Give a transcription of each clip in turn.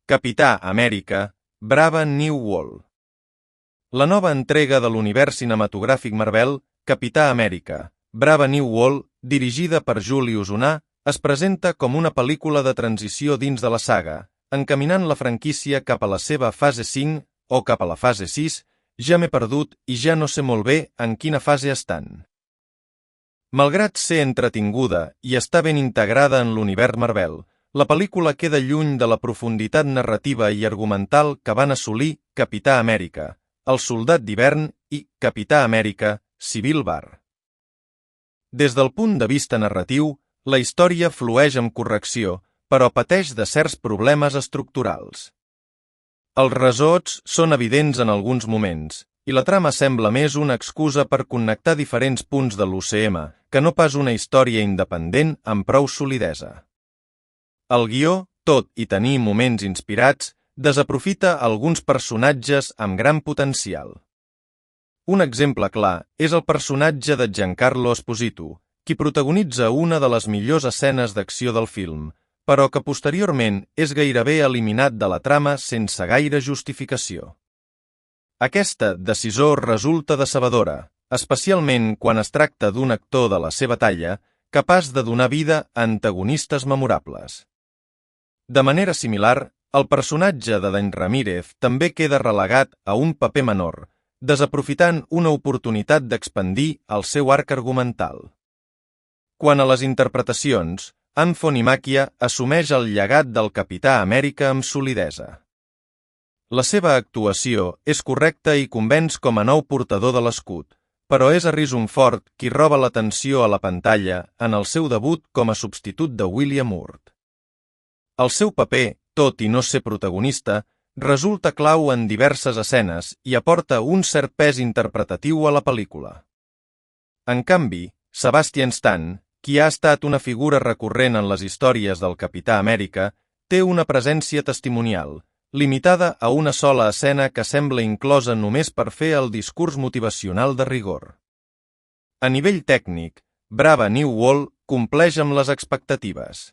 Capità Amèrica, Brave New World. La nova entrega de l'univers cinematogràfic Marvel, Capità Amèrica, Brave New World, dirigida per Julius Onah, es presenta com una pel·lícula de transició dins de la saga, encaminant la franquícia cap a la seva fase 5 o cap a la fase 6, ja m'he perdut i ja no sé molt bé en quina fase estan. Malgrat ser entretinguda i estar ben integrada en l'univers Marvel, la pel·lícula queda lluny de la profunditat narrativa i argumental que van assolir Capità Amèrica, El Soldat d'Hivern i Capità Amèrica, Civil War. Des del punt de vista narratiu, la història flueix amb correcció, però pateix de certs problemes estructurals. Els ressorts són evidents en alguns moments, i la trama sembla més una excusa per connectar diferents punts de l'UCM, que no pas una història independent amb prou solidesa. El guió, tot i tenir moments inspirats, desaprofita alguns personatges amb gran potencial. Un exemple clar és el personatge de Giancarlo Esposito, qui protagonitza una de les millors escenes d'acció del film, però que posteriorment és gairebé eliminat de la trama sense gaire justificació. Aquesta decisió resulta decebedora, especialment quan es tracta d'un actor de la seva talla capaç de donar vida a antagonistes memorables. De manera similar, el personatge de Dane Ramírez també queda relegat a un paper menor, desaprofitant una oportunitat d'expandir el seu arc argumental. Quant a les interpretacions, Anthony Macchia assumeix el llegat del Capità Amèrica amb solidesa. La seva actuació és correcta i convenç com a nou portador de l'escut, però és Harrison Ford qui roba l'atenció a la pantalla en el seu debut com a substitut de William Hurt. El seu paper, tot i no ser protagonista, resulta clau en diverses escenes i aporta un cert pes interpretatiu a la pel·lícula. En canvi, Sebastian Stan, qui ha estat una figura recurrent en les històries del Capità Amèrica, té una presència testimonial, limitada a una sola escena que sembla inclosa només per fer el discurs motivacional de rigor. A nivell tècnic, Brave New World compleix amb les expectatives.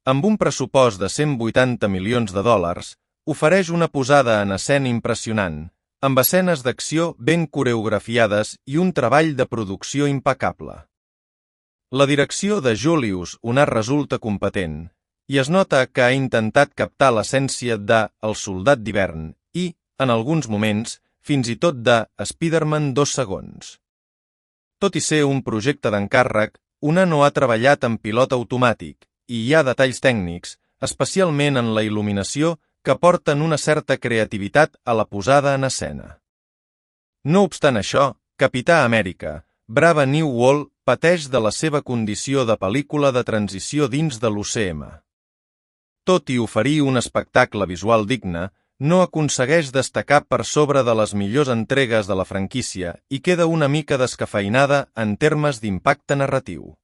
Amb un pressupost de 180 milions de dòlars, ofereix una posada en escena impressionant, amb escenes d'acció ben coreografiades i un treball de producció impecable. La direcció de Julius Onah resulta competent, i es nota que ha intentat captar l'essència de El Soldat d'Hivern i, en alguns moments, fins i tot de Spider-Man 2 segons. Tot i ser un projecte d'encàrrec, Onah no ha treballat en pilot automàtic i hi ha detalls tècnics, especialment en la il·luminació, que porten una certa creativitat a la posada en escena. No obstant això, Capità Amèrica, Brave New World pateix de la seva condició de pel·lícula de transició dins de l'UCM. Tot i oferir un espectacle visual digne, no aconsegueix destacar per sobre de les millors entregues de la franquícia i queda una mica descafeïnada en termes d'impacte narratiu.